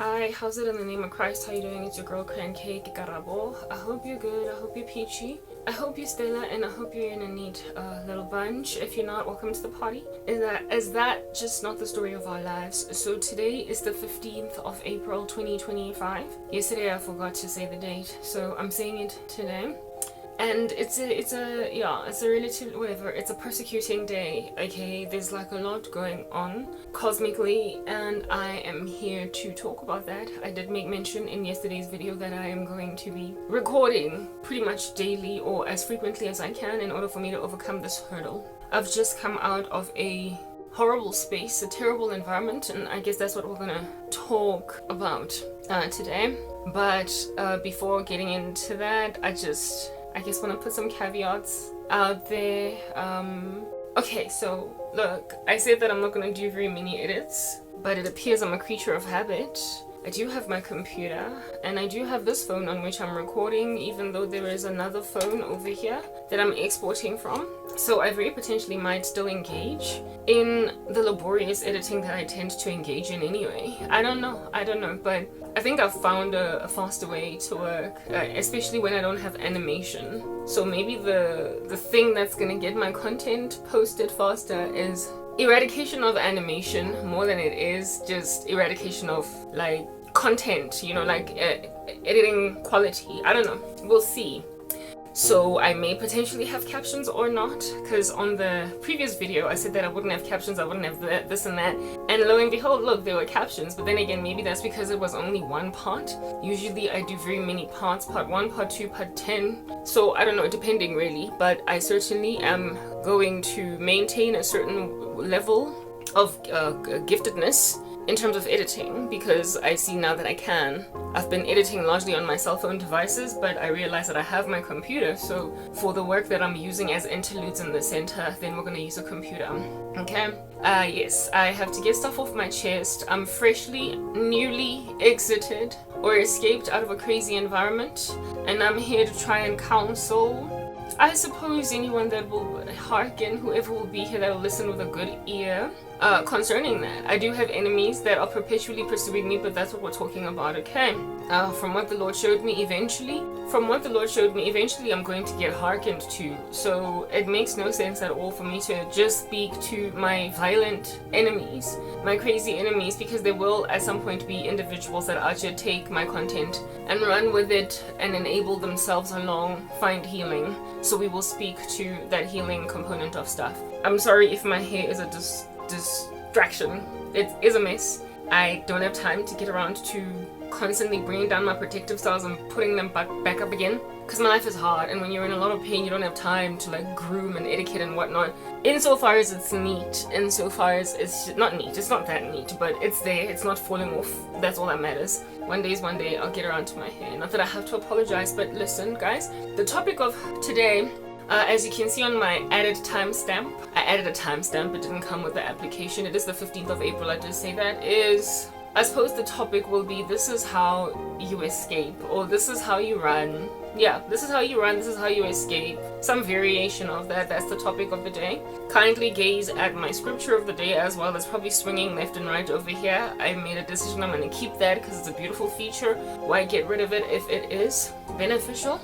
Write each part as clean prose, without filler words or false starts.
Hi, how's it in the name of Christ? How you doing? It's your girl Cake Karabo. I hope you're good. I hope you're peachy. I hope you're Stella, and I hope you're in a neat little bunch. If you're not, welcome to the party. Is that just not the story of our lives? So today is the 15th of April 2025. Yesterday I forgot to say the date, so I'm saying it today. And it's a relative whatever, it's a persecuting day, okay? There's like a lot going on cosmically, and I am here to talk about that. I did make mention in yesterday's video that I am going to be recording pretty much daily or as frequently as I can in order for me to overcome this hurdle. I've just come out of a horrible space, a terrible environment, and I guess that's what we're gonna talk about today. But before getting into that, I guess want to put some caveats out there. Okay, so look, I said that I'm not going to do very many edits, but it appears I'm a creature of habit. I do have my computer, and I do have this phone on which I'm recording, even though there is another phone over here that I'm exporting from. So I very potentially might still engage in the laborious editing that I tend to engage in anyway. I don't know, but I think I've found a faster way to work, especially when I don't have animation. So maybe the thing that's gonna get my content posted faster is eradication of animation more than it is just eradication of like content, you know, like editing quality. I don't know, we'll see. So I may potentially have captions or not, because on the previous video I said that I wouldn't have captions, I wouldn't have this and that, and lo and behold, look, there were captions. But then again, maybe that's because it was only one part. Usually I do very many parts, part 1, part 2, part 10, so I don't know, depending really. But I certainly am going to maintain a certain level of giftedness in terms of editing, because I see now that I can. I've been editing largely on my cell phone devices, but I realize that I have my computer, so for the work that I'm using as interludes in the center, then we're gonna use a computer. Okay? Yes, I have to get stuff off my chest. I'm newly exited or escaped out of a crazy environment, and I'm here to try and counsel, I suppose, anyone that will hearken, whoever will be here that will listen with a good ear, concerning that. I do have enemies that are perpetually pursuing me, but that's what we're talking about, okay? From what the Lord showed me eventually, I'm going to get hearkened to. So it makes no sense at all for me to just speak to my violent enemies, my crazy enemies, because there will at some point be individuals that actually take my content and run with it and enable themselves along, find healing. So we will speak to that healing component of stuff. I'm sorry if my hair is a distraction. It is a mess. I don't have time to get around to constantly bringing down my protective cells and putting them back up again, because my life is hard, and when you're in a lot of pain you don't have time to like groom and etiquette and whatnot. Insofar as it's neat, insofar as it's not neat, it's not that neat, but it's there, it's not falling off. That's all that matters. One day I'll get around to my hair. Not that I have to apologize, but listen guys, the topic of today, as you can see on my added timestamp, I added a timestamp, it didn't come with the application. It is the 15th of April, I did say that. I suppose the topic will be, this is how you escape, or this is how you run. Yeah, this is how you run, this is how you escape. Some variation of that, that's the topic of the day. Kindly gaze at my scripture of the day as well. It's probably swinging left and right over here. I made a decision I'm going to keep that because it's a beautiful feature. Why get rid of it if it is beneficial?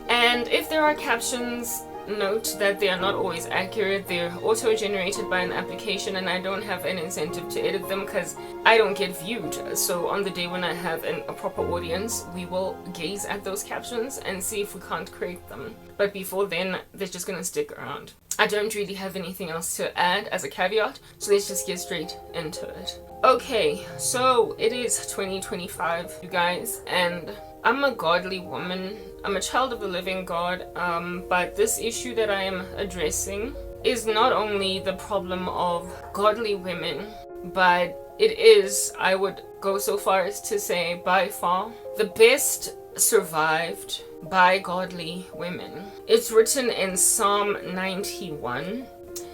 And if there are captions, note that they are not always accurate. They're auto-generated by an application, and I don't have an incentive to edit them because I don't get viewed. So on the day when I have a proper audience, we will gaze at those captions and see if we can't create them. But before then, they're just gonna stick around. I don't really have anything else to add as a caveat, so let's just get straight into it. Okay, so it is 2025, you guys, and I'm a godly woman. I'm a child of the living God, but this issue that I am addressing is not only the problem of godly women, but it is, I would go so far as to say, by far, the best survived by godly women. It's written in Psalm 91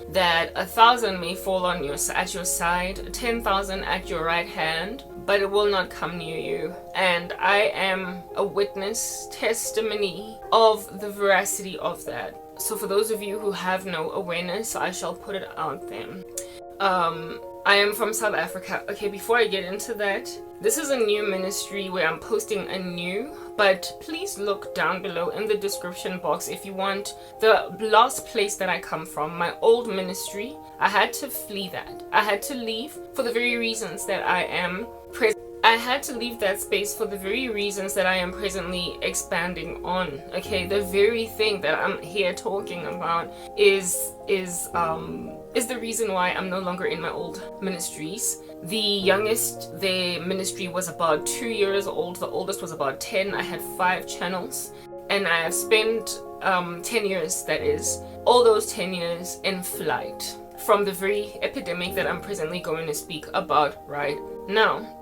that 1,000 may fall at your side, 10,000 at your right hand, but it will not come near you. And I am a witness, testimony of the veracity of that. So for those of you who have no awareness, I shall put it out there. I am from South Africa. Okay, before I get into that, This is a new ministry where I'm posting anew, but please look down below in the description box if you want the last place that I come from, my old ministry. I had to flee that. I had to leave for the very reasons that I am present. I had to leave that space for the very reasons that I am presently expanding on. Okay, the very thing that I'm here talking about is the reason why I'm no longer in my old ministries. The youngest, their ministry was about 2 years old. The oldest was about 10. I had 5 channels, and I have spent 10 years, that is, all those 10 years in flight from the very epidemic that I'm presently going to speak about right now.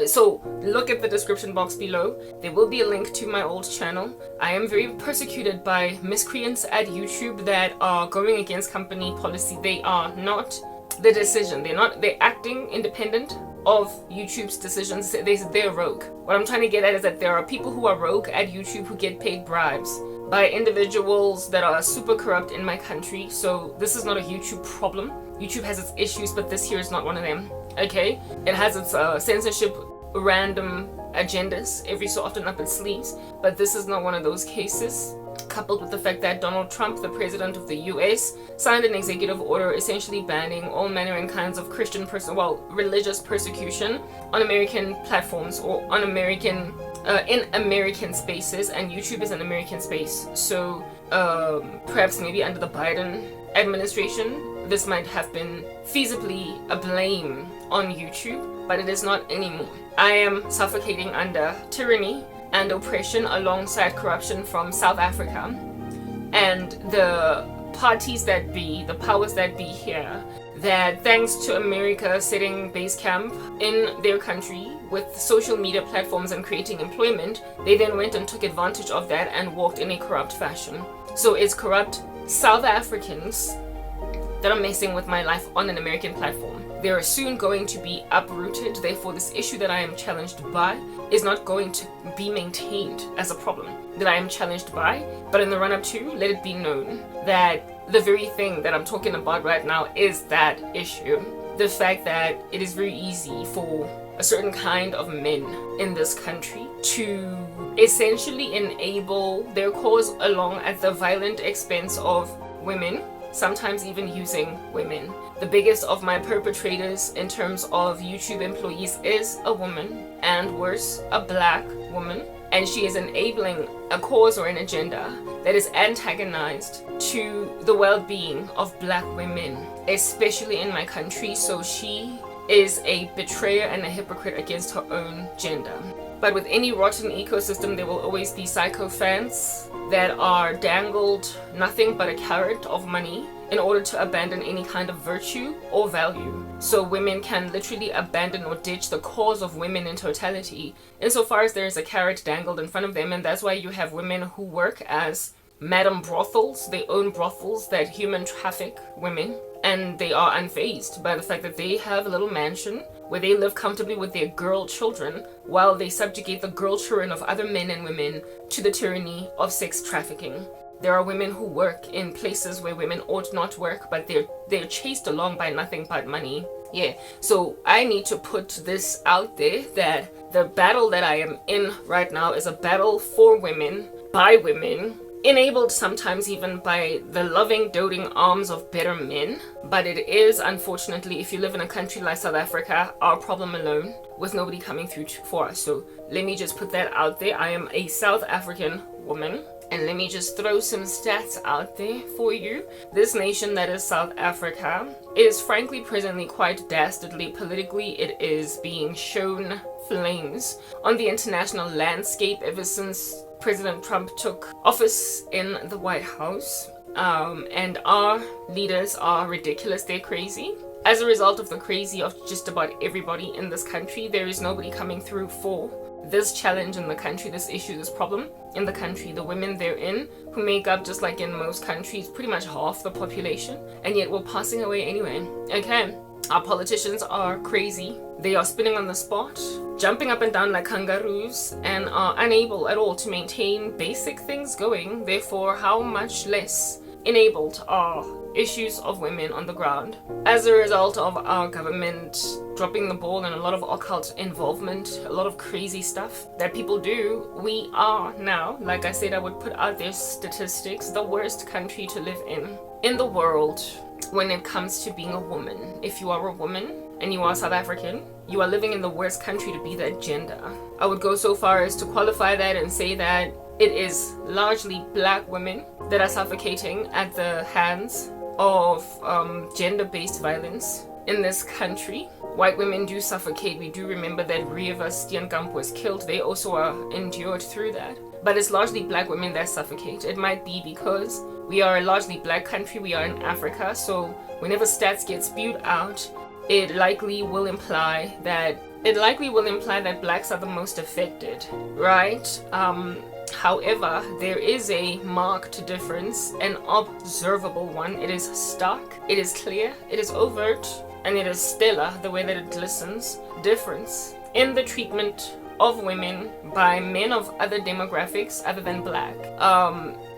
So look at the description box below. There will be a link to my old channel. I am very persecuted by miscreants at YouTube that are going against company policy. They are not the decision. They're acting independent of YouTube's decisions. They're rogue. What I'm trying to get at is that there are people who are rogue at YouTube who get paid bribes by individuals that are super corrupt in my country. So this is not a YouTube problem. YouTube has its issues, but this here is not one of them. Okay, it has its censorship random agendas every so often up its sleeves, but this is not one of those cases. Coupled with the fact that Donald Trump, the president of the US, signed an executive order essentially banning all manner and kinds of religious persecution on American platforms or on in American spaces, and YouTube is an American space. So perhaps maybe under the Biden administration, this might have been feasibly a blame on YouTube, but it is not anymore. I am suffocating under tyranny and oppression alongside corruption from South Africa, and the parties that be, the powers that be here, that thanks to America setting base camp in their country with social media platforms and creating employment, they then went and took advantage of that and walked in a corrupt fashion. So it's corrupt South Africans that are messing with my life on an American platform. They are soon going to be uprooted. Therefore, this issue that I am challenged by is not going to be maintained as a problem that I am challenged by. But in the run-up to, let it be known that the very thing that I'm talking about right now is that issue. The fact that it is very easy for a certain kind of men in this country to essentially enable their cause along at the violent expense of women, sometimes even using women. The biggest of my perpetrators in terms of YouTube employees is a woman, and worse, a black woman, and she is enabling a cause or an agenda that is antagonized to the well-being of black women, especially in my country. So she is a betrayer and a hypocrite against her own gender. But with any rotten ecosystem, there will always be psychopaths that are dangled nothing but a carrot of money in order to abandon any kind of virtue or value. So women can literally abandon or ditch the cause of women in totality, insofar as there is a carrot dangled in front of them. And that's why you have women who work as madam brothels. They own brothels that human traffic women, and they are unfazed by the fact that they have a little mansion where they live comfortably with their girl children while they subjugate the girl children of other men and women to the tyranny of sex trafficking. There are women who work in places where women ought not work, but they're chased along by nothing but money. Yeah, so I need to put this out there that the battle that I am in right now is a battle for women, by women, enabled sometimes even by the loving, doting arms of better men. But it is, unfortunately, if you live in a country like South Africa, our problem alone, with nobody coming through for us. So let me just put that out there. I am a South African woman. And let me just throw some stats out there for you. This nation that is South Africa is frankly presently quite dastardly politically. It is being shown flames on the international landscape ever since President Trump took office in the White House. And our leaders are ridiculous. They're crazy. As a result of the crazy of just about everybody in this country, there is nobody coming through for this challenge in the country, this issue, this problem in the country. The women therein, who make up, just like in most countries, pretty much half the population, and yet we're passing away anyway. Okay, our politicians are crazy. They are spinning on the spot, jumping up and down like kangaroos, and are unable at all to maintain basic things going. Therefore, how much less enabled are issues of women on the ground as a result of our government dropping the ball and a lot of occult involvement, a lot of crazy stuff that people do. We are now, like I said, I would put out their statistics, the worst country to live in the world when it comes to being a woman. If you are a woman and you are South African, you are living in the worst country to be that gender. I would go so far as to qualify that and say that it is largely black women that are suffocating at the hands of gender-based violence in this country. White women do suffocate. We do remember that Rieva Steenkamp was killed. They also are endured through that. But it's largely black women that suffocate. It might be because we are a largely black country. We are in Africa. So whenever stats get spewed out, it likely will imply that blacks are the most affected, right? However, there is a marked difference, an observable one. It is stark, it is clear, it is overt, and it is stellar, the way that it glistens. Difference in the treatment of women by men of other demographics other than black.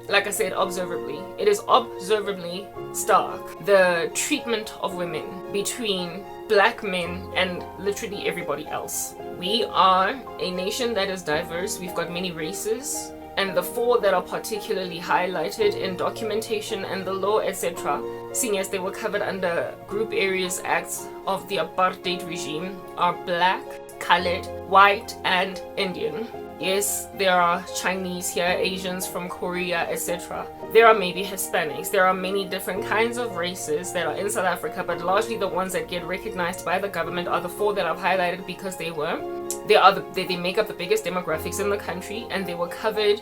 Like I said, observably. It is observably stark. The treatment of women between black men and literally everybody else. We are a nation that is diverse. We've got many races. And the four that are particularly highlighted in documentation and the law, etc., seeing as they were covered under Group Areas Acts of the apartheid regime, are black, colored, white, and Indian. Yes, there are Chinese here, Asians from Korea, etc. There are maybe Hispanics. There are many different kinds of races that are in South Africa, but largely the ones that get recognized by the government are the four that I've highlighted because they make up the biggest demographics in the country, and they were covered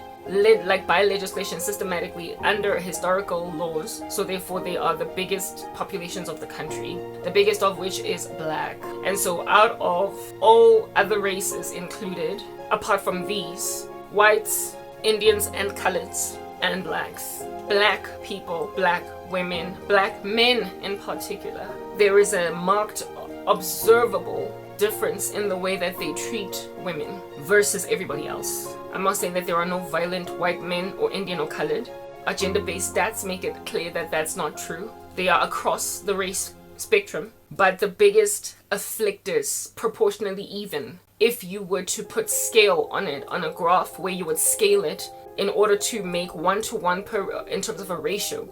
by legislation systematically under historical laws. So therefore they are the biggest populations of the country, the biggest of which is black. And so out of all other races included, apart from these, whites, Indians, and coloreds, and blacks, black people, black women, black men in particular, there is a marked, observable difference in the way that they treat women versus everybody else. I'm not saying that there are no violent white men or Indian or colored. Our gender-based stats make it clear that that's not true. They are across the race spectrum, but the biggest afflictors, proportionally even, if you were to put scale on it, on a graph where you would scale it in order to make 1-to-1 in terms of a ratio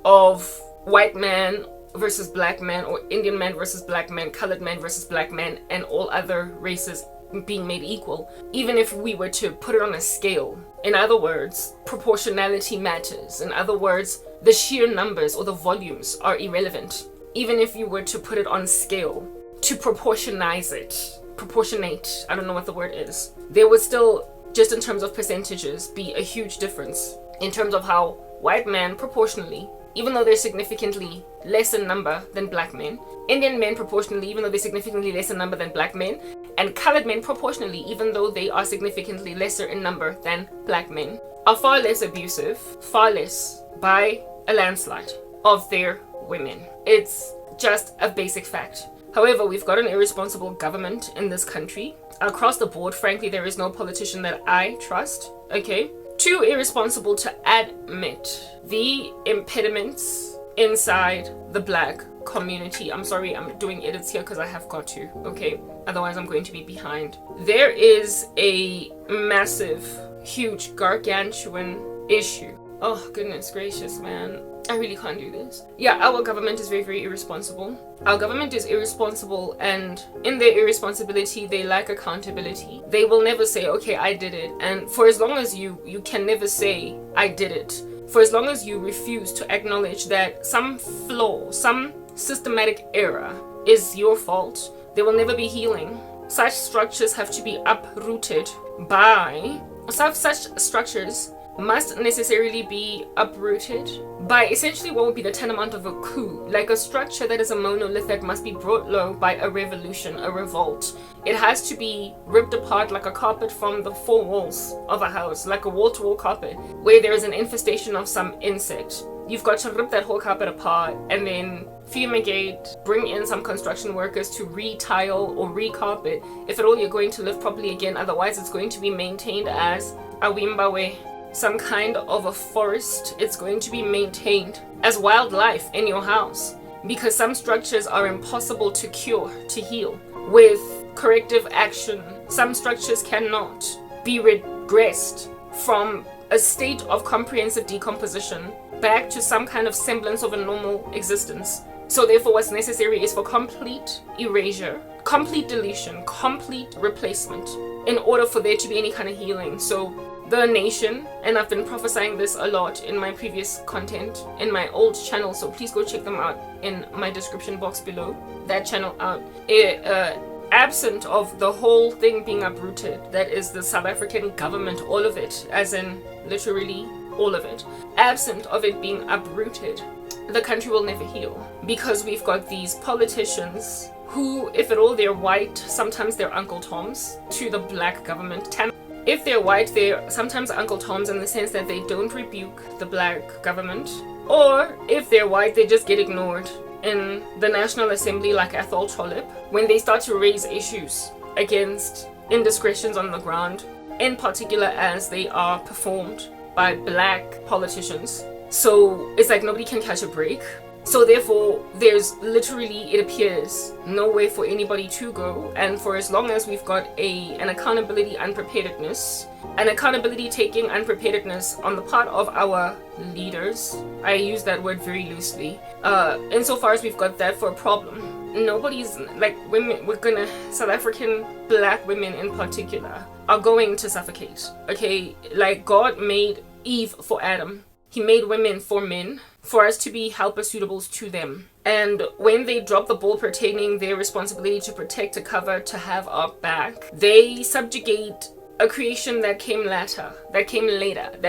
of white man versus black man, or Indian man versus black man, colored man versus black man, and all other races being made equal. Even if we were to put it on a scale, in other words, proportionality matters. In other words, the sheer numbers or the volumes are irrelevant. Even if you were to put it on scale, to proportionate, I don't know what the word is, there would still, just in terms of percentages, be a huge difference in terms of how white men proportionally, even though they're significantly less in number than black men, Indian men proportionally, even though they're significantly less in number than black men, and colored men proportionally, even though they are significantly lesser in number than black men, are far less abusive, far less, by a landslide, of their women. It's just a basic fact. However, we've got an irresponsible government in this country. Across the board, frankly, there is no politician that I trust, okay? Too irresponsible to admit the impediments inside the black community. I'm sorry, I'm doing edits here because I have got to, okay? Otherwise, I'm going to be behind. There is a massive, huge, gargantuan issue. Oh, goodness gracious, man. I really can't do this. Yeah, our government is very, very irresponsible. Our government is irresponsible, and in their irresponsibility, they lack accountability. They will never say, okay, I did it. And for as long as you can never say, I did it. For as long as you refuse to acknowledge that some flaw, some systematic error is your fault, there will never be healing. Such structures have to be uprooted by... Such structures must necessarily be uprooted by essentially what would be the tantamount of a coup, like a structure that is a monolith that must be brought low by a revolution, a revolt. It has to be ripped apart like a carpet from the four walls of a house, like a wall-to-wall carpet, where there is an infestation of some insect. You've got to rip that whole carpet apart and then fumigate, bring in some construction workers to re-tile or re-carpet, if at all you're going to live properly again. Otherwise, it's going to be maintained as a wimbawe. some kind of a forest. It's going to be maintained as wildlife in your house, because some structures are impossible to cure, to heal with corrective action. Some structures cannot be regressed from a state of comprehensive decomposition back to some kind of semblance of a normal existence. So therefore, what's necessary is for complete erasure, complete deletion, complete replacement in order for there to be any kind of healing. So the nation, and I've been prophesying this a lot in my previous content in my old channel, so please go check them out in my description box below, that channel out. Absent of the whole thing being uprooted, that is the South African government, all of it, as in literally all of it, absent of it being uprooted, the country will never heal, because we've got these politicians who, if at all, they're white, sometimes they're Uncle Toms to the black government. If they're white, they're sometimes Uncle Toms in the sense that they don't rebuke the black government, or if they're white, they just get ignored in the National Assembly, like Athol Trollip, when they start to raise issues against indiscretions on the ground, in particular as they are performed by black politicians. So it's like nobody can catch a break. So therefore, there's literally, it appears, no way for anybody to go. And for as long as we've got an accountability unpreparedness, an accountability taking unpreparedness on the part of our leaders, I use that word very loosely, insofar as we've got that for a problem, nobody's, like, women, South African black women in particular, are going to suffocate. Okay, like, God made Eve for Adam. He made women for men, for us to be helper suitables to them. And when they drop the ball pertaining their responsibility to protect, to cover, to have our back, they subjugate a creation that came later, that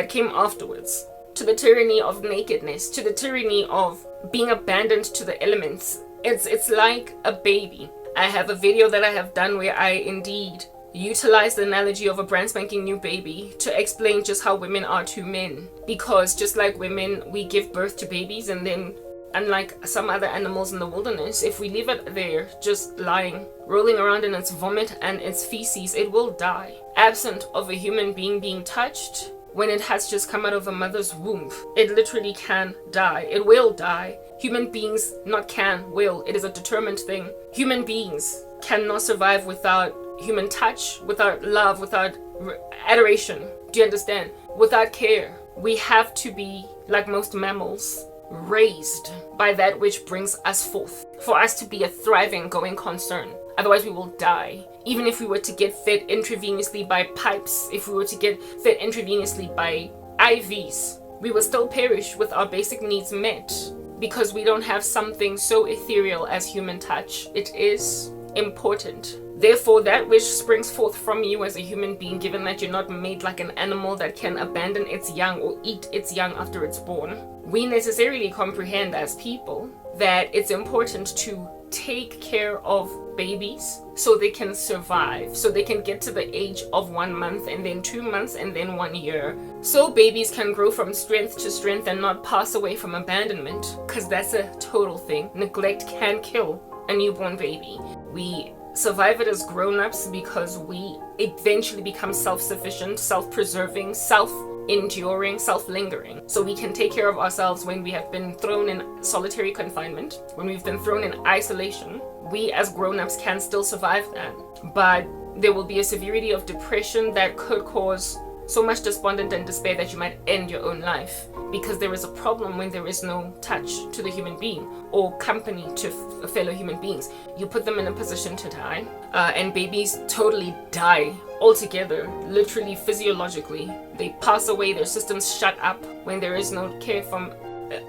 came afterwards, to the tyranny of nakedness, to the tyranny of being abandoned to the elements. It's like a baby. I have a video that I have done where I indeed utilize the analogy of a brand spanking new baby to explain just how women are to men. Because just like women, we give birth to babies, and then, unlike some other animals in the wilderness, if we leave it there just lying, rolling around in its vomit and its feces, it will die. Absent of a human being being touched when it has just come out of a mother's womb, it literally can die. It will die. Human beings, not can, will. It is a determined thing. Human beings cannot survive without human touch, without love, without adoration. Do you understand? Without care. We have to be, like most mammals, raised by that which brings us forth, for us to be a thriving, going concern. Otherwise we will die. Even if we were to get fed intravenously by pipes, if we were to get fed intravenously by IVs, we will still perish with our basic needs met, because we don't have something so ethereal as human touch. It is important. Therefore, that which springs forth from you as a human being, given that you're not made like an animal that can abandon its young or eat its young after it's born, we necessarily comprehend as people that it's important to take care of babies so they can survive, so they can get to the age of 1 month, and then 2 months, and then 1 year, so babies can grow from strength to strength and not pass away from abandonment, because that's a total thing. Neglect can kill a newborn baby. We survive it as grown-ups because we eventually become self-sufficient, self-preserving, self-enduring, self-lingering. So we can take care of ourselves when we have been thrown in solitary confinement, when we've been thrown in isolation. We as grown-ups can still survive that. But there will be a severity of depression that could cause so much despondent and despair that you might end your own life, because there is a problem when there is no touch to the human being or company to fellow human beings. You put them in a position to die, and babies totally die altogether, literally physiologically. They pass away, their systems shut up when there is no care from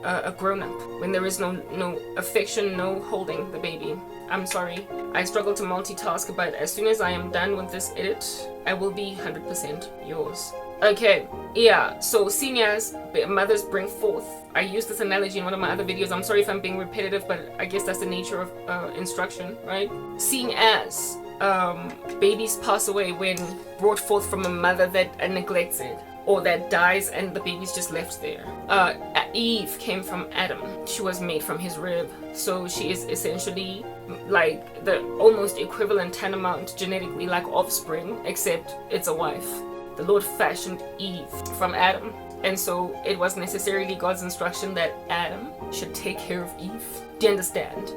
a grown-up, when there is no affection, no holding the baby. I'm sorry, I struggle to multitask, but as soon as I am done with this edit, I will be 100% yours. Okay, yeah, so seeing as mothers bring forth, I used this analogy in one of my other videos. I'm sorry if I'm being repetitive, but I guess that's the nature of instruction, right? Seeing as babies pass away when brought forth from a mother that neglects it, or that dies and the baby's just left there. Eve came from Adam. She was made from his rib. So she is essentially like the almost equivalent tantamount genetically like offspring, except it's a wife. the Lord fashioned Eve from Adam. And so it was necessarily God's instruction that Adam should take care of Eve. Do you understand?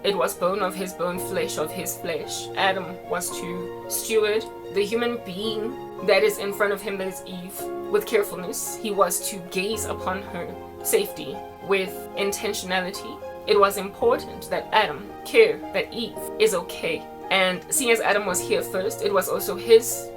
It was bone of his bone, flesh of his flesh. Adam was to steward the human being that is in front of him, that is Eve, with carefulness. He was to gaze upon her safety with intentionality. It was important that Adam care that Eve is okay. And seeing as Adam was here first, it was also his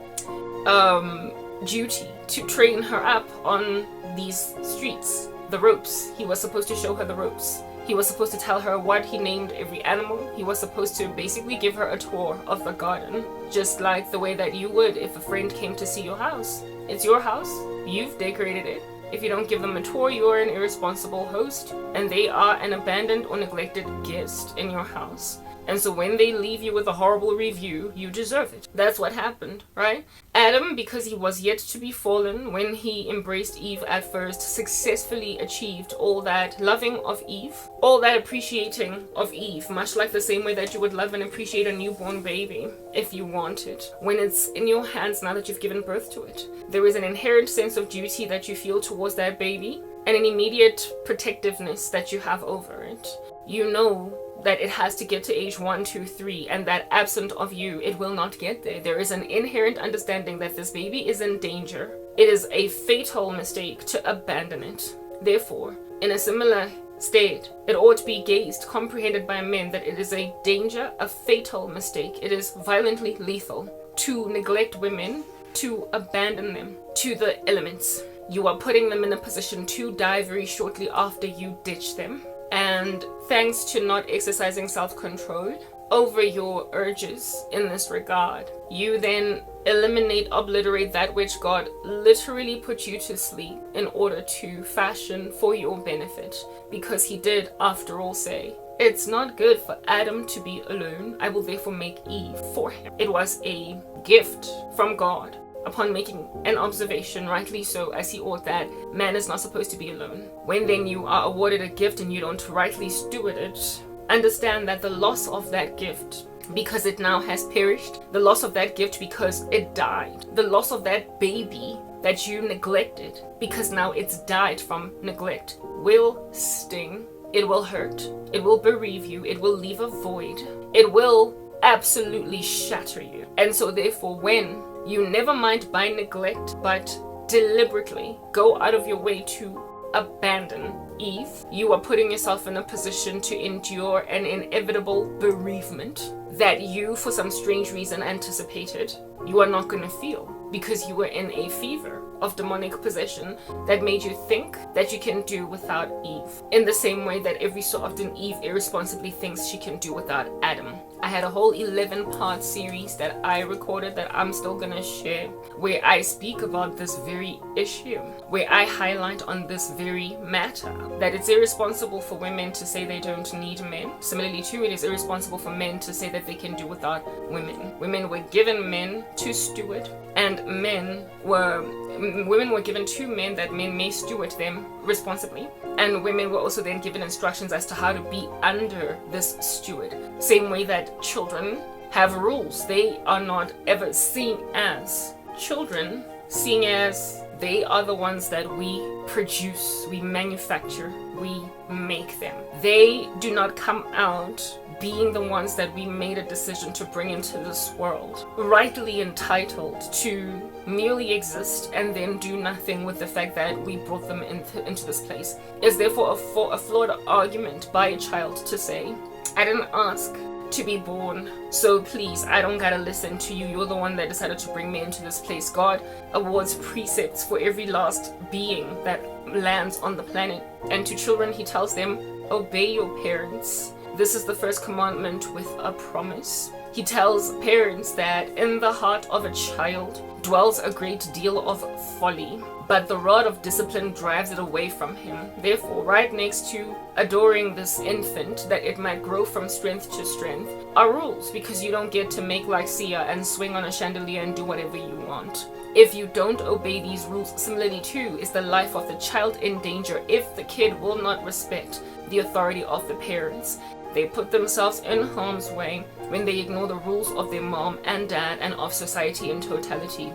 duty to train her up on these streets, the ropes. He was supposed to show her the ropes. He was supposed to tell her what he named every animal. He was supposed to basically give her a tour of the garden, just like the way that you would if a friend came to see your house. It's your house. You've decorated it. If you don't give them a tour, you are an irresponsible host, and they are an abandoned or neglected guest in your house. And so when they leave you with a horrible review, you deserve it. That's what happened, right? Adam, because he was yet to be fallen, when he embraced Eve at first, successfully achieved all that loving of Eve, all that appreciating of Eve, much like the same way that you would love and appreciate a newborn baby if you want it. When it's in your hands now that you've given birth to it, there is an inherent sense of duty that you feel towards that baby and an immediate protectiveness that you have over it. You know that it has to get to age 1, 2, 3, and that absent of you, it will not get there. There is an inherent understanding that this baby is in danger. It is a fatal mistake to abandon it. Therefore, in a similar state, it ought to be gazed, comprehended by men, that it is a danger, a fatal mistake. It is violently lethal to neglect women, to abandon them to the elements. You are putting them in a position to die very shortly after you ditch them. And thanks to not exercising self-control over your urges in this regard, you then eliminate, obliterate that which God literally put you to sleep in order to fashion for your benefit. Because he did, after all, say, "It's not good for Adam to be alone. I will therefore make Eve for him." It was a gift from God. Upon making an observation, rightly so, as he ought, that man is not supposed to be alone. When then you are awarded a gift and you don't rightly steward it, understand that the loss of that gift, because it now has perished, the loss of that gift because it died, the loss of that baby that you neglected because now it's died from neglect, will sting, it will hurt, it will bereave you, it will leave a void, it will absolutely shatter you. And so therefore, when you, never mind by neglect, but deliberately go out of your way to abandon Eve, you are putting yourself in a position to endure an inevitable bereavement that you, for some strange reason, anticipated you are not going to feel, because you were in a fever of demonic possession that made you think that you can do without Eve, in the same way that every so often Eve irresponsibly thinks she can do without Adam. I had a whole 11-part series that I recorded that I'm still gonna share, where I speak about this very issue, where I highlight on this very matter, that it's irresponsible for women to say they don't need men. Similarly too, it is irresponsible for men to say that they can do without women. Women were given men to steward, and women were given to men that men may steward them responsibly, and women were also then given instructions as to how to be under this steward. Same way that children have rules. They are not ever seen as children, seeing as they are the ones that we produce, we manufacture, we make them. They do not come out being the ones that we made a decision to bring into this world, rightly entitled to merely exist and then do nothing with the fact that we brought them into this place. Is therefore a flawed argument by a child to say, I didn't ask to be born, so please, I don't gotta listen to you. You're the one that decided to bring me into this place. God awards precepts for every last being that lands on the planet. And to children, he tells them, obey your parents. This is the first commandment with a promise. He tells parents that in the heart of a child dwells a great deal of folly, but the rod of discipline drives it away from him. Therefore, right next to adoring this infant, that it might grow from strength to strength, are rules, because you don't get to make like Sia and swing on a chandelier and do whatever you want. If you don't obey these rules, similarly too is the life of the child in danger if the kid will not respect the authority of the parents. They put themselves in harm's way when they ignore the rules of their mom and dad and of society in totality.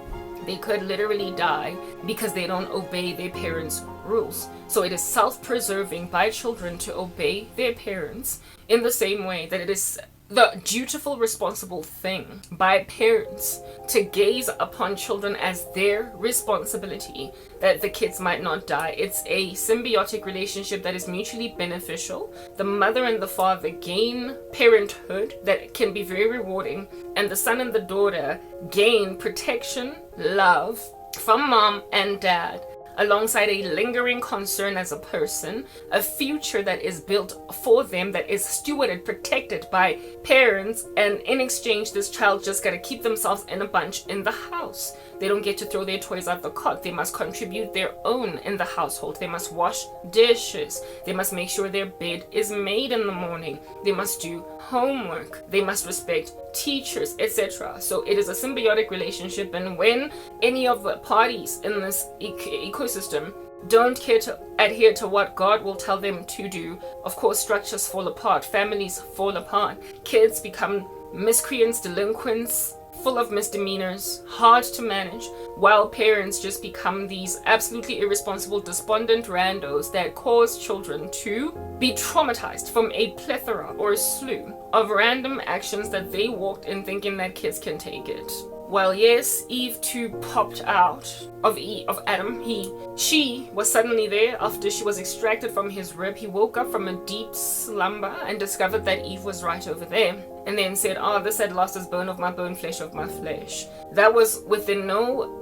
They could literally die because they don't obey their parents' rules. So it is self-preserving by children to obey their parents in the same way that it is the dutiful, responsible thing by parents to gaze upon children as their responsibility, that the kids might not die. It's a symbiotic relationship that is mutually beneficial. The mother and the father gain parenthood that can be very rewarding, and the son and the daughter gain protection, love from mom and dad, alongside a lingering concern as a person, a future that is built for them, that is stewarded, protected by parents, and in exchange, this child just gotta keep themselves in a bunch in the house. They don't get to throw their toys out the cot. They must contribute their own in the household. They must wash dishes. They must make sure their bed is made in the morning. They must do homework. They must respect teachers, etc. So it is a symbiotic relationship, and when any of the parties in this ecosystem don't care to adhere to what God will tell them to do, of course structures fall apart, families fall apart, kids become miscreants, delinquents, full of misdemeanors, hard to manage, while parents just become these absolutely irresponsible, despondent randos that cause children to be traumatized from a plethora or a slew of random actions that they walked in thinking that kids can take it. Well, yes, Eve too popped out of Adam. She was suddenly there after she was extracted from his rib. He woke up from a deep slumber and discovered that Eve was right over there, and then said, "Oh, this at last is bone of my bone, flesh of my flesh." That was within no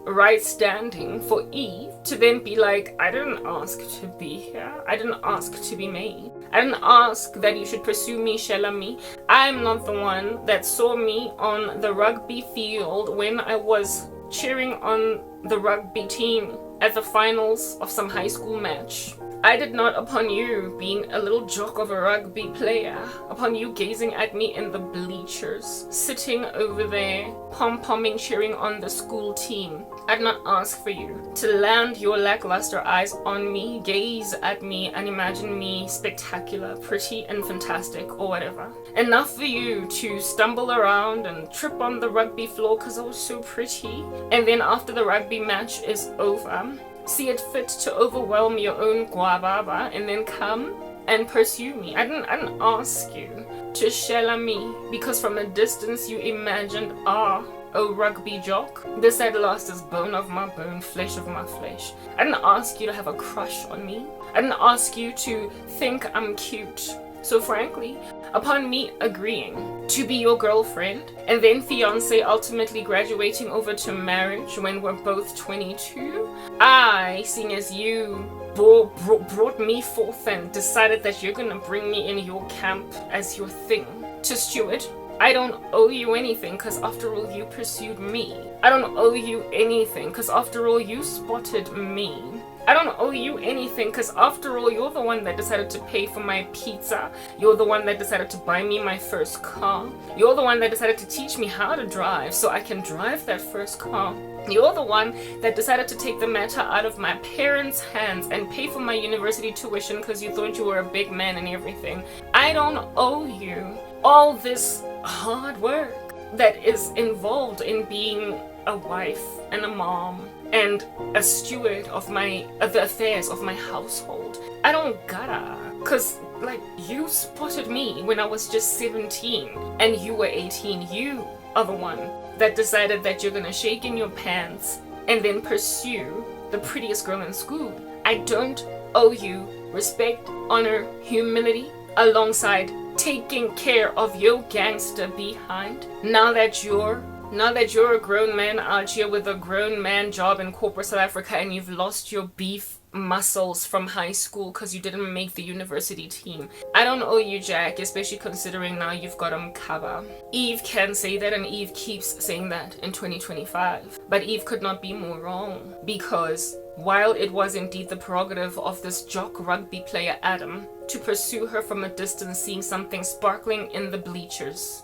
right standing for Eve to then be like, "I didn't ask to be here. I didn't ask to be made. I didn't ask that you should pursue me, Shelami. I'm not the one that saw me on the rugby field when I was cheering on the rugby team at the finals of some high school match. I did not, upon you being a little jock of a rugby player, upon you gazing at me in the bleachers, sitting over there, pom-pomming, cheering on the school team. I did not ask for you to land your lackluster eyes on me, gaze at me, and imagine me spectacular, pretty, and fantastic, or whatever. Enough for you to stumble around and trip on the rugby floor because I was so pretty, and then after the rugby match is over, see it fit to overwhelm your own guababa and then come and pursue me. I didn't ask you to shella me because from a distance you imagined, oh rugby jock, this at last is bone of my bone, flesh of my flesh. I didn't ask you to have a crush on me. I didn't ask you to think I'm cute. So frankly, upon me agreeing to be your girlfriend and then fiance, ultimately graduating over to marriage when we're both 22, I, seeing as you brought me forth and decided that you're gonna bring me in your camp as your thing to steward, I don't owe you anything because after all you pursued me. I don't owe you anything because after all you spotted me. I don't owe you anything because after all you're the one that decided to pay for my pizza. You're the one that decided to buy me my first car. You're the one that decided to teach me how to drive so I can drive that first car. You're the one that decided to take the matter out of my parents' hands and pay for my university tuition because you thought you were a big man and everything. I don't owe you all this hard work that is involved in being a wife and a mom and a steward of the affairs of my household. I don't gotta, cause like you spotted me when I was just 17 and you were 18. You are the one that decided that you're gonna shake in your pants and then pursue the prettiest girl in school. I don't owe you respect, honor, humility, alongside taking care of your gangster behind. Now that you're a grown man out here with a grown man job in corporate South Africa and you've lost your beef muscles from high school because you didn't make the university team, I don't owe you jack, especially considering now you've got cover. Eve can say that and Eve keeps saying that in 2025. But Eve could not be more wrong, because while it was indeed the prerogative of this jock rugby player Adam to pursue her from a distance, seeing something sparkling in the bleachers,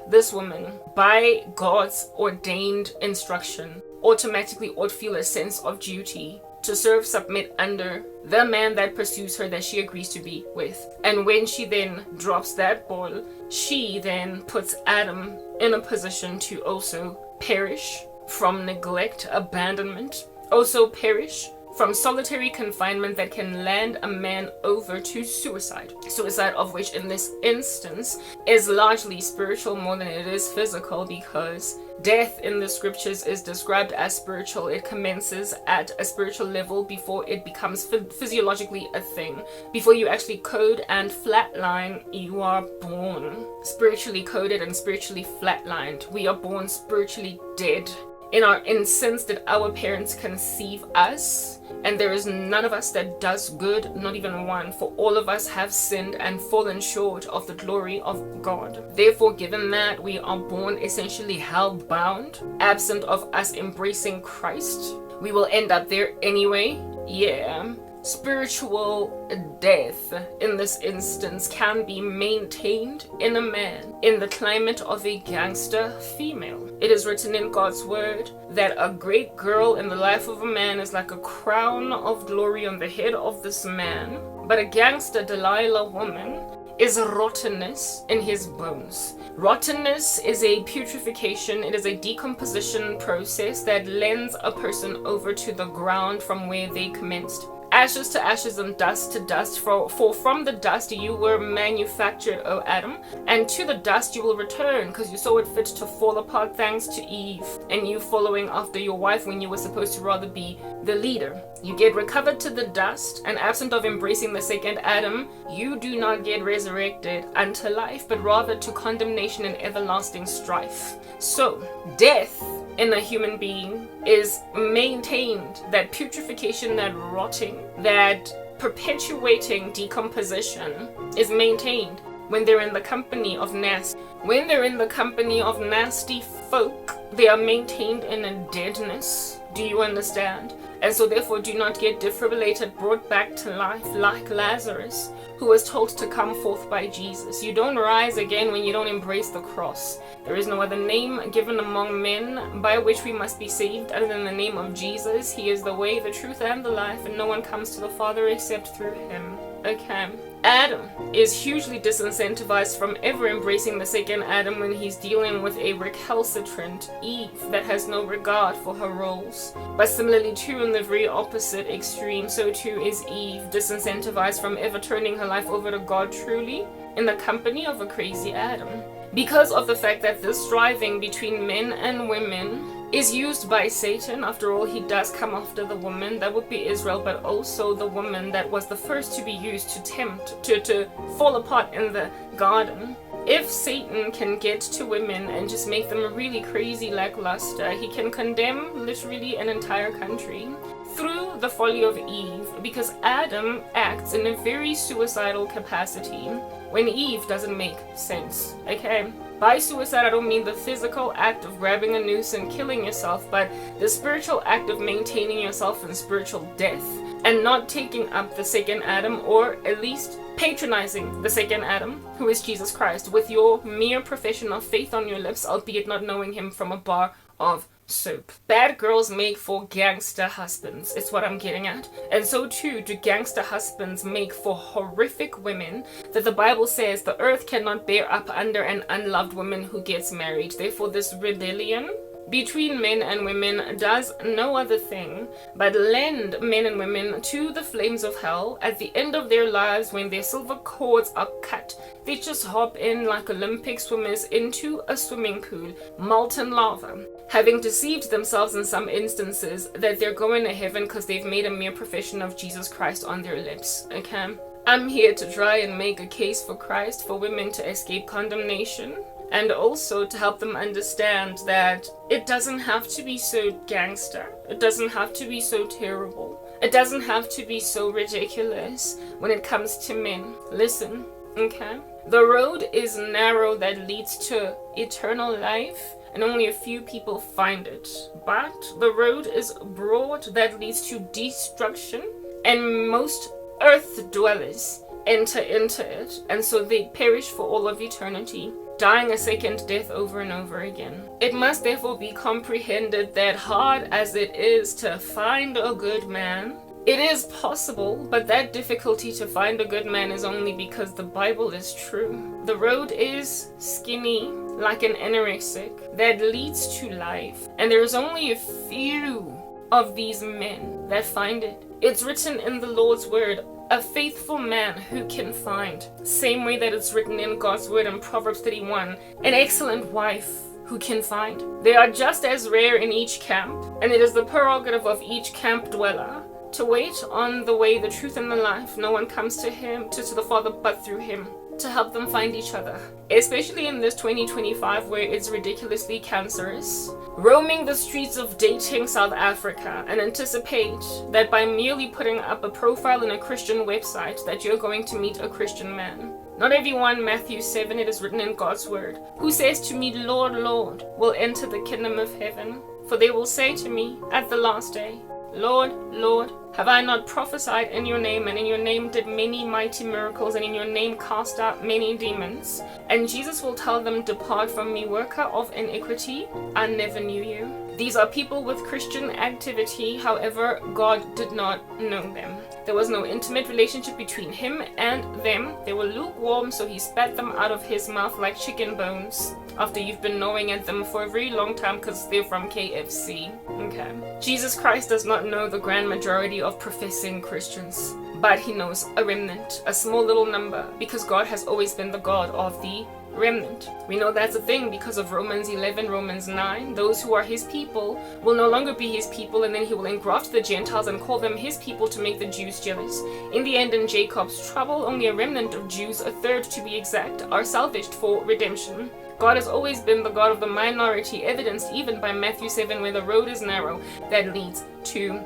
this woman, by God's ordained instruction, automatically ought feel a sense of duty to serve, submit under the man that pursues her, that she agrees to be with. And when she then drops that ball, she then puts Adam in a position to also perish from neglect, abandonment, also perish from solitary confinement that can land a man over to suicide. Suicide, of which in this instance is largely spiritual more than it is physical, because death in the scriptures is described as spiritual. It commences at a spiritual level before it becomes physiologically a thing. Before you actually code and flatline, you are born spiritually coded and spiritually flatlined. We are born spiritually dead in sense that our parents conceive us, and there is none of us that does good, not even one, for all of us have sinned and fallen short of the glory of God. Therefore, given that we are born essentially hell-bound, absent of us embracing Christ, we will end up there anyway. Yeah. Spiritual death in this instance can be maintained in a man in the climate of a gangster female. It is written in God's word that a great girl in the life of a man is like a crown of glory on the head of this man, but a gangster Delilah woman is rottenness in his bones. Rottenness is a putrefaction, it is a decomposition process that lends a person over to the ground from where they commenced. Ashes to ashes and dust to dust, for from the dust you were manufactured, O Adam, and to the dust you will return, because you saw it fit to fall apart thanks to Eve, and you following after your wife when you were supposed to rather be the leader. You get recovered to the dust, and absent of embracing the second Adam, you do not get resurrected unto life, but rather to condemnation and everlasting strife. So, death in a human being is maintained, that putrefaction, that rotting, that perpetuating decomposition is maintained when they're in the company of nasty. When they're in the company of nasty folk, they are maintained in a deadness. Do you understand? And so therefore do not get defibrillated, brought back to life like Lazarus, who was told to come forth by Jesus. You don't rise again when you don't embrace the cross. There is no other name given among men by which we must be saved other than the name of Jesus. He is the way, the truth, and the life, and no one comes to the Father except through him. Okay. Adam is hugely disincentivized from ever embracing the second Adam when he's dealing with a recalcitrant Eve that has no regard for her roles. But similarly too, in the very opposite extreme, so too is Eve disincentivized from ever turning her life over to God truly in the company of a crazy Adam. Because of the fact that this striving between men and women is used by Satan. After all, he does come after the woman, that would be Israel, but also the woman that was the first to be used to tempt, to fall apart in the garden. If Satan can get to women and just make them really crazy lackluster, he can condemn literally an entire country through the folly of Eve, because Adam acts in a very suicidal capacity when Eve doesn't make sense, okay? By suicide, I don't mean the physical act of grabbing a noose and killing yourself, but the spiritual act of maintaining yourself in spiritual death and not taking up the second Adam, or at least patronizing the second Adam, who is Jesus Christ, with your mere profession of faith on your lips, albeit not knowing him from a bar of soap. Bad girls make for gangster husbands, is what I'm getting at. And so too do gangster husbands make for horrific women that the Bible says the earth cannot bear up under an unloved woman who gets married. Therefore this rebellion between men and women does no other thing but lend men and women to the flames of hell. At the end of their lives, when their silver cords are cut, they just hop in like Olympic swimmers into a swimming pool, molten lava, having deceived themselves in some instances that they're going to heaven because they've made a mere profession of Jesus Christ on their lips, okay? I'm here to try and make a case for Christ, for women to escape condemnation, and also to help them understand that it doesn't have to be so gangster. It doesn't have to be so terrible. It doesn't have to be so ridiculous when it comes to men. Listen, okay? The road is narrow that leads to eternal life, and only a few people find it. But the road is broad that leads to destruction, and most earth dwellers enter into it, and so they perish for all of eternity, dying a second death over and over again. It must therefore be comprehended that hard as it is to find a good man, it is possible, but that difficulty to find a good man is only because the Bible is true. The road is skinny like an anorexic that leads to life. And there's only a few of these men that find it. It's written in the Lord's word, a faithful man who can find. Same way that it's written in God's word in Proverbs 31, an excellent wife who can find. They are just as rare in each camp, and it is the prerogative of each camp dweller to wait on the way, the truth, and the life. No one comes to him, to the Father, but through him, to help them find each other. Especially in this 2025 where it's ridiculously cancerous. Roaming the streets of dating South Africa and anticipate that by merely putting up a profile in a Christian website that you're going to meet a Christian man. Not everyone, Matthew 7, it is written in God's word, who says to me, Lord, Lord, will enter the kingdom of heaven. For they will say to me at the last day, Lord, Lord, have I not prophesied in your name, and in your name did many mighty miracles, and in your name cast out many demons? And Jesus will tell them, depart from me, worker of iniquity, I never knew you. These are people with Christian activity, however, God did not know them. There was no intimate relationship between him and them. They were lukewarm, so he spat them out of his mouth like chicken bones after you've been gnawing at them for a very long time because they're from KFC. Okay. Jesus Christ does not know the grand majority of professing Christians, but he knows a remnant, a small little number, because God has always been the God of the remnant. We know that's a thing because of Romans 11, Romans 9. Those who are his people will no longer be his people, and then he will engraft the Gentiles and call them his people to make the Jews jealous. In the end, in Jacob's trouble, only a remnant of Jews, a third to be exact, are salvaged for redemption. God has always been the God of the minority, evidenced even by Matthew 7, where the road is narrow that leads to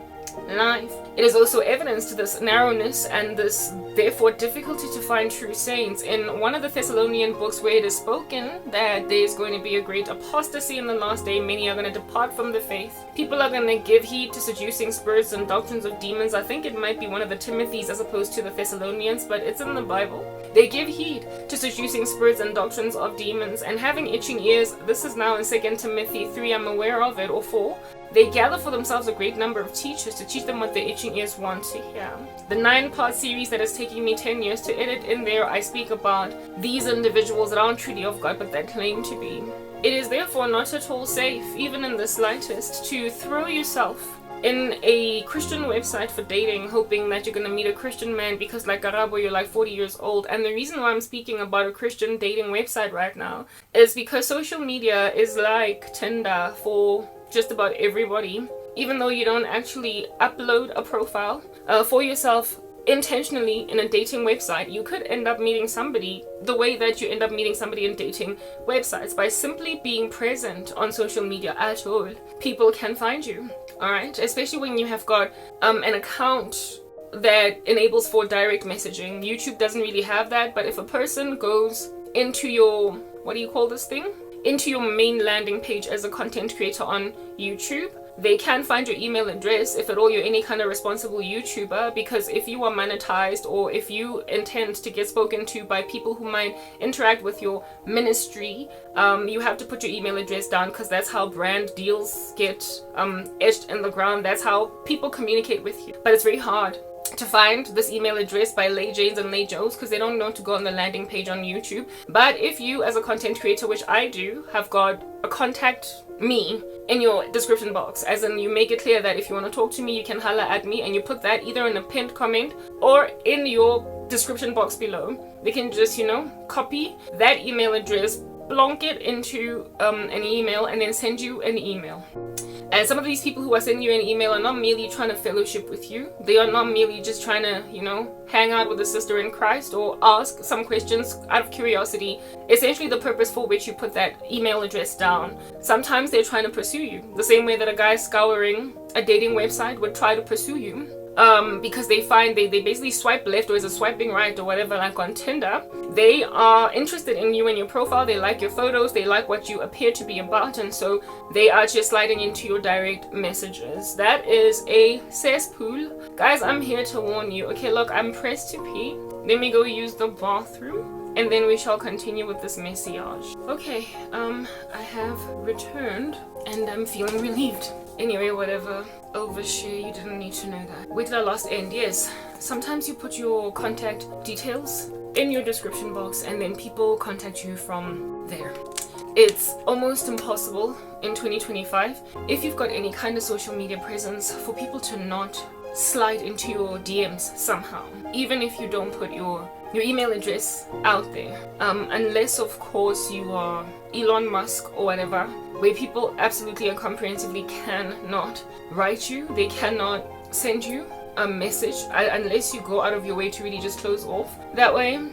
life. It is also evidence to this narrowness and this therefore difficulty to find true saints in one of the Thessalonian books, where it is spoken that there is going to be a great apostasy in the last day. Many are going to depart from the faith. People are going to give heed to seducing spirits and doctrines of demons. I think it might be one of the Timothys as opposed to the Thessalonians, but it's in the Bible. They give heed to seducing spirits and doctrines of demons and having itching ears. This is now in 2 Timothy 3, I'm aware of it, or 4. They gather for themselves a great number of teachers to teach them what their itching ears want to hear. The 9-part series that is taking me 10 years to edit, in there I speak about these individuals that aren't truly of God but that claim to be. It is therefore not at all safe, even in the slightest, to throw yourself in a Christian website for dating, hoping that you're going to meet a Christian man because, like Karabo, you're like 40 years old. And the reason why I'm speaking about a Christian dating website right now is because social media is like Tinder for just about everybody. Even though you don't actually upload a profile for yourself intentionally in a dating website, you could end up meeting somebody the way that you end up meeting somebody in dating websites, by simply being present on social media at all. People can find you, all right? Especially when you have got an account that enables for direct messaging. YouTube doesn't really have that, but if a person goes into your, what do you call this thing? Into your main landing page as a content creator on YouTube, they can find your email address if at all you're any kind of responsible YouTuber, because if you are monetized or if you intend to get spoken to by people who might interact with your ministry, you have to put your email address down, because that's how brand deals get etched in the ground. That's how people communicate with you. But it's very hard to find this email address by Lay Janes and Lay Joes, because they don't know to go on the landing page on YouTube. But if you, as a content creator, which I do, have got a contact me in your description box, as in you make it clear that if you want to talk to me, you can holler at me, and you put that either in a pinned comment or in your description box below, they can just, you know, copy that email address, plonk it into an email, and then send you an email. And some of these people who are sending you an email are not merely trying to fellowship with you. They are not merely just trying to, you know, hang out with a sister in Christ or ask some questions out of curiosity. Essentially the purpose for which you put that email address down. Sometimes they're trying to pursue you, the same way that a guy scouring a dating website would try to pursue you. Because they find they basically swipe left, or is it swiping right or whatever, like on Tinder. They are interested in you and your profile. They like your photos. They like what you appear to be about. And so they are just sliding into your direct messages. That is a cesspool. Guys, I'm here to warn you. Okay, look, I'm pressed to pee. Let me go use the bathroom, and then we shall continue with this message. Okay, I have returned and I'm feeling relieved. Anyway, whatever. Overshare, you didn't need to know that. Where did I last end? Yes, sometimes you put your contact details in your description box and then people contact you from there. it's almost impossible in 2025, if you've got any kind of social media presence, for people to not slide into your DMs somehow, even if you don't put your email address out there, unless of course you are Elon Musk or whatever, where people absolutely and comprehensively cannot write you, they cannot send you a message unless you go out of your way to really just close off. That way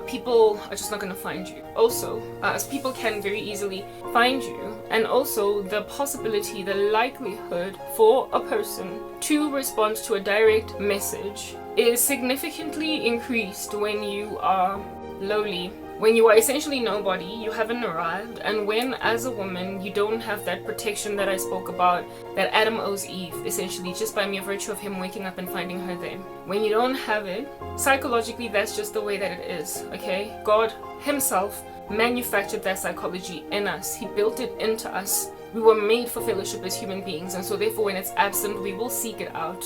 people are just not going to find you. Also, as people can very easily find you, and also the possibility, the likelihood for a person to respond to a direct message is significantly increased when you are lowly, when you are essentially nobody, you haven't arrived, and when as a woman you don't have that protection that I spoke about, that Adam owes Eve, essentially just by mere virtue of him waking up and finding her there. When you don't have it, psychologically that's just the way that it is, okay? God himself manufactured that psychology in us. He built it into us. We were made for fellowship as human beings, and so therefore when it's absent, we will seek it out.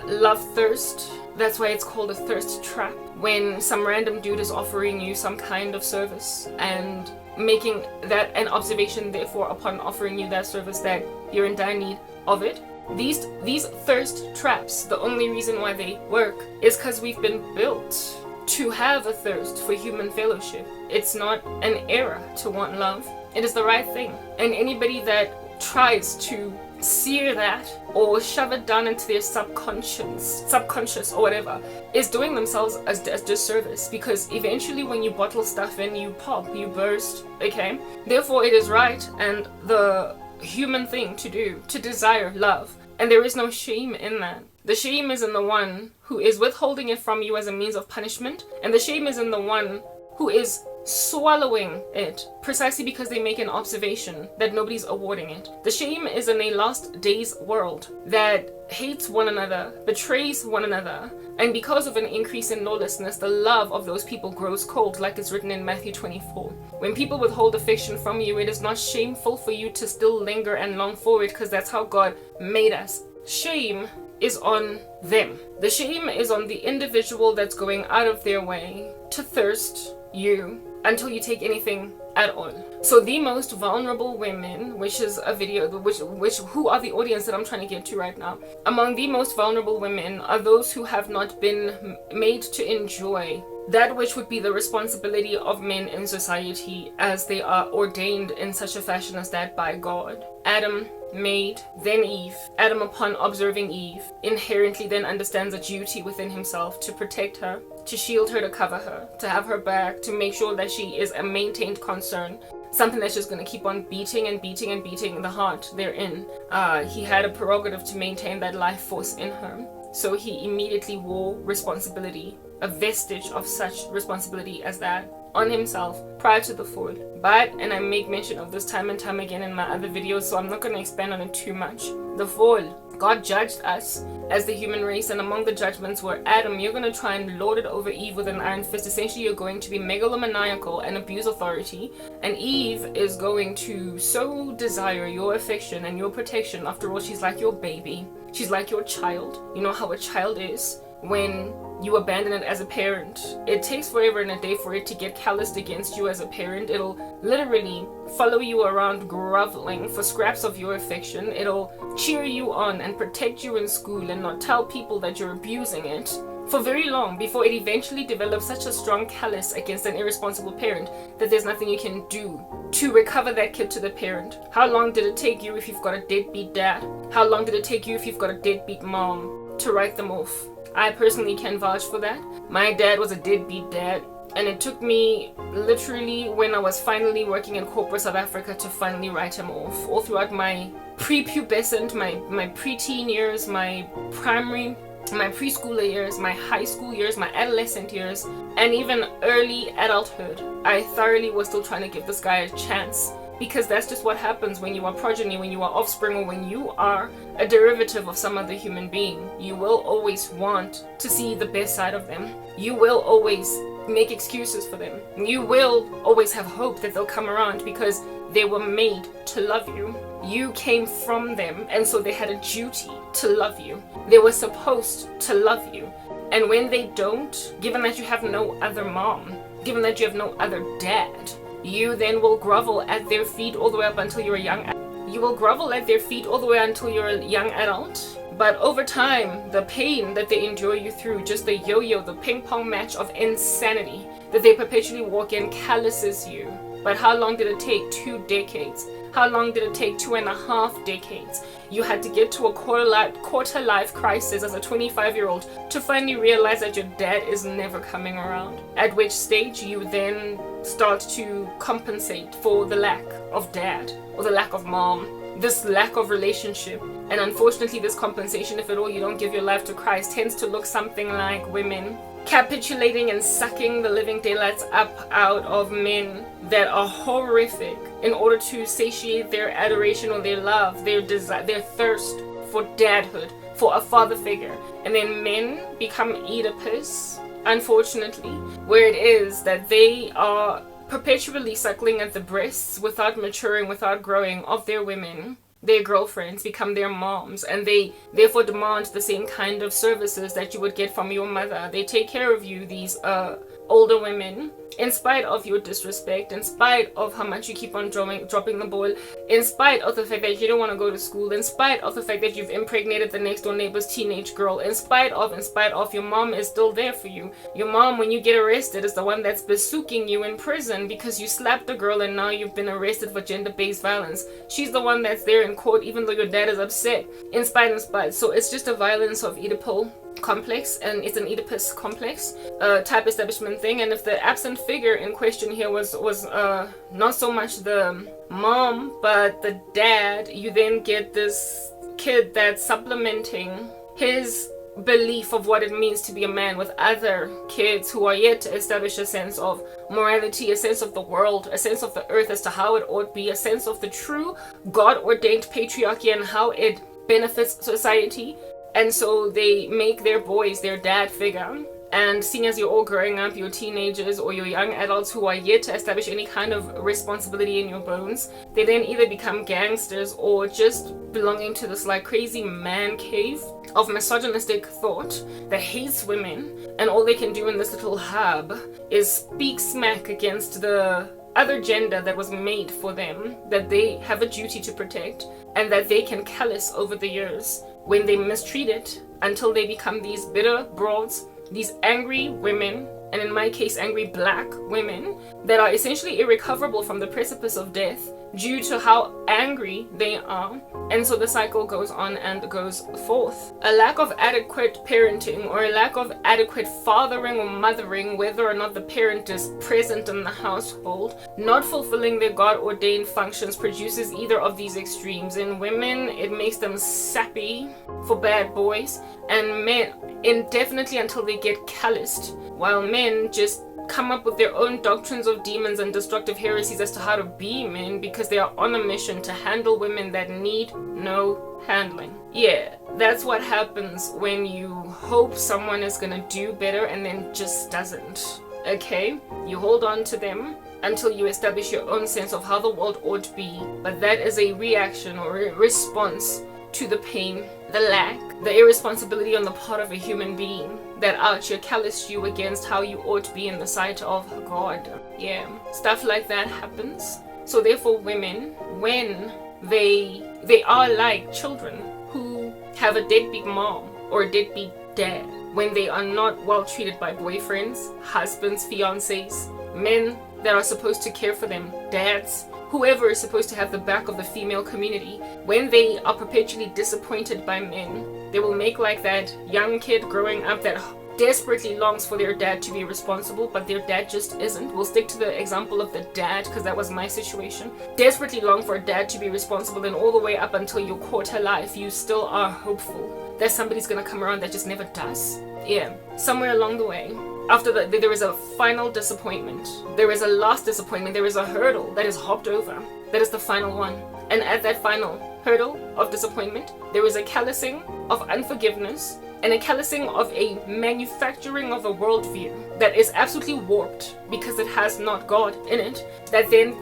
Love thirst, that's why it's called a thirst trap. When some random dude is offering you some kind of service and making that an observation, therefore, upon offering you that service, that you're in dire need of it. These thirst traps, the only reason why they work is because we've been built to have a thirst for human fellowship. It's not an error to want love. It is the right thing. And anybody that tries to sear that or shove it down into their subconscious or whatever is doing themselves a disservice, because eventually when you bottle stuff in, you pop, you burst, okay? Therefore it is right and the human thing to do to desire love, and there is no shame in that. The shame is in the one who is withholding it from you as a means of punishment, and the shame is in the one who is swallowing it precisely because they make an observation that nobody's awarding it. The shame is in a last days world that hates one another, betrays one another, and because of an increase in lawlessness, the love of those people grows cold, like it's written in Matthew 24. When people withhold affection from you, it is not shameful for you to still linger and long for it, because that's how God made us. Shame is on them. The shame is on the individual that's going out of their way to thirst you until you take anything at all. So the most vulnerable women, which is a video who are the audience that I'm trying to get to right now, among the most vulnerable women are those who have not been made to enjoy that which would be the responsibility of men in society, as they are ordained in such a fashion as that by God. Adam made, then Eve. Adam, upon observing Eve, inherently then understands a duty within himself to protect her, to shield her, to cover her, to have her back, to make sure that she is a maintained concern, something that's just going to keep on beating and beating and beating the heart therein. He had a prerogative to maintain that life force in her, so he immediately wore responsibility, a vestige of such responsibility as that, on himself prior to the fall. But, and I make mention of this time and time again in my other videos, so I'm not going to expand on it too much. The fall, God judged us as the human race, and among the judgments were, Adam, you're going to try and lord it over Eve with an iron fist. Essentially, you're going to be megalomaniacal and abuse authority, and Eve is going to so desire your affection and your protection. After all, she's like your baby. She's like your child. You know how a child is when you abandon it as a parent. It takes forever and a day for it to get calloused against you as a parent. It'll literally follow you around groveling for scraps of your affection. It'll cheer you on and protect you in school and not tell people that you're abusing it for very long before it eventually develops such a strong callous against an irresponsible parent that there's nothing you can do to recover that kid to the parent. How long did it take you if you've got a deadbeat dad? How long did it take you if you've got a deadbeat mom to write them off? I personally can vouch for that. My dad was a deadbeat dad, and it took me literally when I was finally working in corporate South Africa to finally write him off. All throughout my prepubescent, my preteen years, my primary, my preschooler years, my high school years, my adolescent years, and even early adulthood, I thoroughly was still trying to give this guy a chance. Because that's just what happens when you are progeny, when you are offspring, or when you are a derivative of some other human being. You will always want to see the best side of them. You will always make excuses for them. You will always have hope that they'll come around because they were made to love you. You came from them, and so they had a duty to love you. They were supposed to love you. And when they don't, given that you have no other mom, given that you have no other dad, you then will grovel at their feet all the way up until you're a young adult. You will grovel at their feet all the way until you're a young adult. But over time, the pain that they endure you through, just the yo-yo, the ping-pong match of insanity that they perpetually walk in, calluses you. But how long did it take? 2 decades. How long did it take? 2.5 decades. You had to get to a quarter-life crisis as a 25-year-old to finally realize that your dad is never coming around. At which stage you then start to compensate for the lack of dad or the lack of mom, this lack of relationship. And unfortunately, this compensation, if at all you don't give your life to Christ, tends to look something like women capitulating and sucking the living daylights up out of men that are horrific in order to satiate their adoration or their love, their desire, their thirst for dadhood, for a father figure. And then men become Oedipus, unfortunately, where it is that they are perpetually suckling at the breasts without maturing, without growing, of their women. Their girlfriends become their moms, and they therefore demand the same kind of services that you would get from your mother. They take care of you, these older women, in spite of your disrespect, in spite of how much you keep on dropping the ball, in spite of the fact that you don't want to go to school, in spite of the fact that you've impregnated the next door neighbor's teenage girl, in spite of your mom is still there for you. Your mom, when you get arrested, is the one that's besooking you in prison because you slapped a girl and now you've been arrested for gender-based violence. She's the one that's there in court even though your dad is upset, in spite. So it's just a violence of Oedipal complex, and it's an Oedipus complex type establishment thing. And if the absent figure in question here was not so much the mom but the dad, you then get this kid that's supplementing his belief of what it means to be a man with other kids who are yet to establish a sense of morality, a sense of the world, a sense of the earth as to how it ought be, a sense of the true God-ordained patriarchy and how it benefits society. And so they make their boys their dad figure. And seeing as you're all growing up, you're teenagers or you're young adults who are yet to establish any kind of responsibility in your bones, they then either become gangsters or just belonging to this like crazy man cave of misogynistic thought that hates women, and all they can do in this little hub is speak smack against the other gender that was made for them, that they have a duty to protect, and that they can callous over the years when they mistreat it until they become these bitter broads, these angry women, and in my case angry black women, that are essentially irrecoverable from the precipice of death due to how angry they are. And so the cycle goes on and goes forth. A lack of adequate parenting or a lack of adequate fathering or mothering, whether or not the parent is present in the household, not fulfilling their God-ordained functions, produces either of these extremes. In women, it makes them sappy for bad boys, and men indefinitely until they get calloused, while men just come up with their own doctrines of demons and destructive heresies as to how to be men because they are on a mission to handle women that need no handling. Yeah, that's what happens when you hope someone is gonna do better and then just doesn't. Okay? You hold on to them until you establish your own sense of how the world ought to be, but that is a reaction or a response to the pain, the lack, the irresponsibility on the part of a human being that calloused you against how you ought to be in the sight of God. Yeah, stuff like that happens. So therefore women, when they are like children who have a deadbeat mom or a deadbeat dad, when they are not well treated by boyfriends, husbands, fiancés, men that are supposed to care for them, dads, whoever is supposed to have the back of the female community, when they are perpetually disappointed by men, they will make like that young kid growing up that desperately longs for their dad to be responsible, but their dad just isn't. We'll stick to the example of the dad because that was my situation. Desperately long for a dad to be responsible, and all the way up until your quarter life, you still are hopeful that somebody's gonna come around that just never does. Yeah, somewhere along the way, after that, there is a final disappointment. There is a last disappointment. There is a hurdle that is hopped over. That is the final one. And at that final hurdle of disappointment, there is a callousing of unforgiveness and a callousing of a manufacturing of a worldview that is absolutely warped because it has not God in it, that then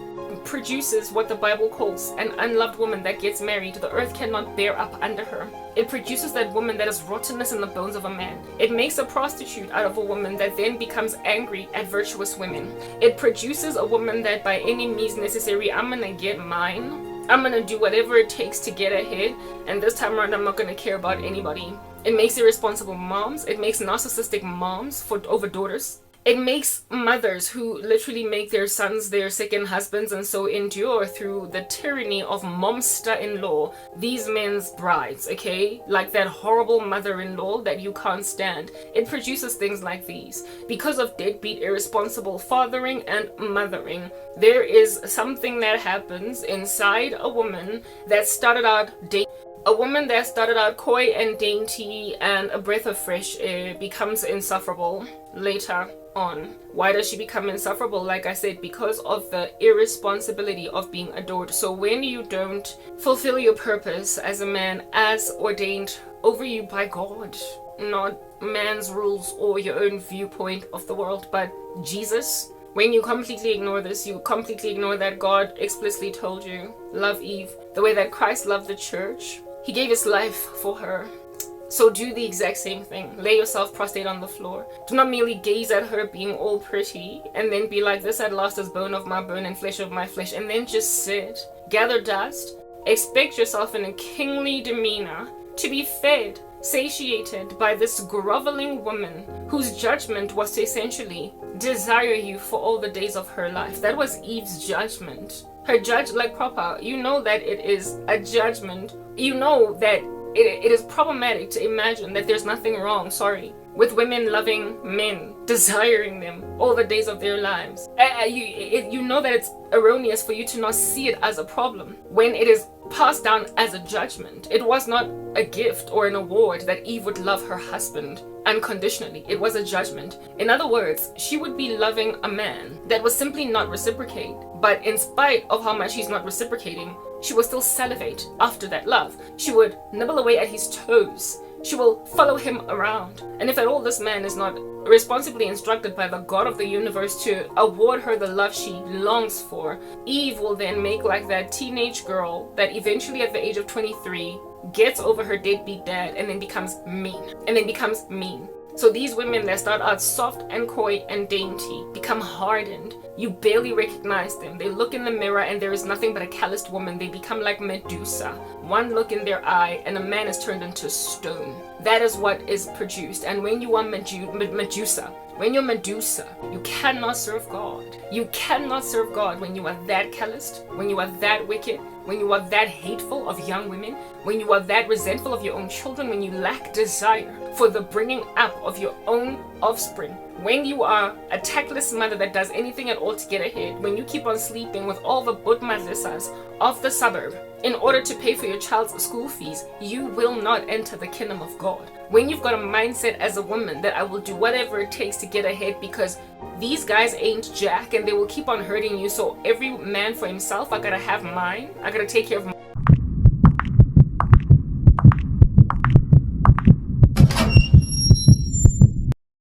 produces what the Bible calls an unloved woman that gets married. The earth cannot bear up under her. It produces that woman that is rottenness in the bones of a man. It makes a prostitute out of a woman that then becomes angry at virtuous women. It produces a woman that by any means necessary, I'm gonna get mine. I'm gonna do whatever it takes to get ahead, and this time around I'm not gonna care about anybody. It makes irresponsible moms. It makes narcissistic moms over daughters. It makes mothers who literally make their sons their second husbands and so endure through the tyranny of momster-in-law, these men's brides, okay? Like that horrible mother-in-law that you can't stand. It produces things like these. Because of deadbeat, irresponsible fathering and mothering, there is something that happens inside a woman that started out dating. A woman that started out coy and dainty and a breath of fresh air becomes insufferable later on. Why does she become insufferable? Like I said, because of the irresponsibility of being adored. So when you don't fulfill your purpose as a man as ordained over you by God, not man's rules or your own viewpoint of the world, but Jesus, when you completely ignore this, you completely ignore that God explicitly told you, love Eve the way that Christ loved the church. He gave his life for her. So do the exact same thing. Lay yourself prostrate on the floor. Do not merely gaze at her being all pretty and then be like, this at last is bone of my bone and flesh of my flesh, and then just sit. Gather dust. Expect yourself in a kingly demeanor to be fed, satiated by this groveling woman whose judgment was to essentially desire you for all the days of her life. That was Eve's judgment. Her judge, like proper, you know that it is a judgment. You know that it is problematic to imagine that there's nothing wrong, with women loving men, desiring them all the days of their lives. You know that it's erroneous for you to not see it as a problem when it is passed down as a judgment. It was not a gift or an award that Eve would love her husband unconditionally. It was a judgment. In other words, she would be loving a man that was simply not reciprocate. But in spite of how much he's not reciprocating, she will still salivate after that love. She would nibble away at his toes. She will follow him around. And if at all this man is not responsibly instructed by the God of the universe to award her the love she longs for, Eve will then make like that teenage girl that eventually at the age of 23 gets over her deadbeat dad and then becomes mean. So these women that start out soft and coy and dainty become hardened. You barely recognize them. They look in the mirror and there is nothing but a calloused woman. They become like Medusa. One look in their eye and a man is turned into stone. That is what is produced. And when you are Medusa, when you're Medusa, you cannot serve God. You cannot serve God when you are that calloused, when you are that wicked, when you are that hateful of young women, when you are that resentful of your own children, when you lack desire for the bringing up of your own offspring, when you are a tactless mother that does anything at all to get ahead, when you keep on sleeping with all the butmadlisas of the suburb in order to pay for your child's school fees, you will not enter the kingdom of God. When you've got a mindset as a woman that I will do whatever it takes to get ahead because these guys ain't jack and they will keep on hurting you, so every man for himself, I gotta have mine, I gotta take care of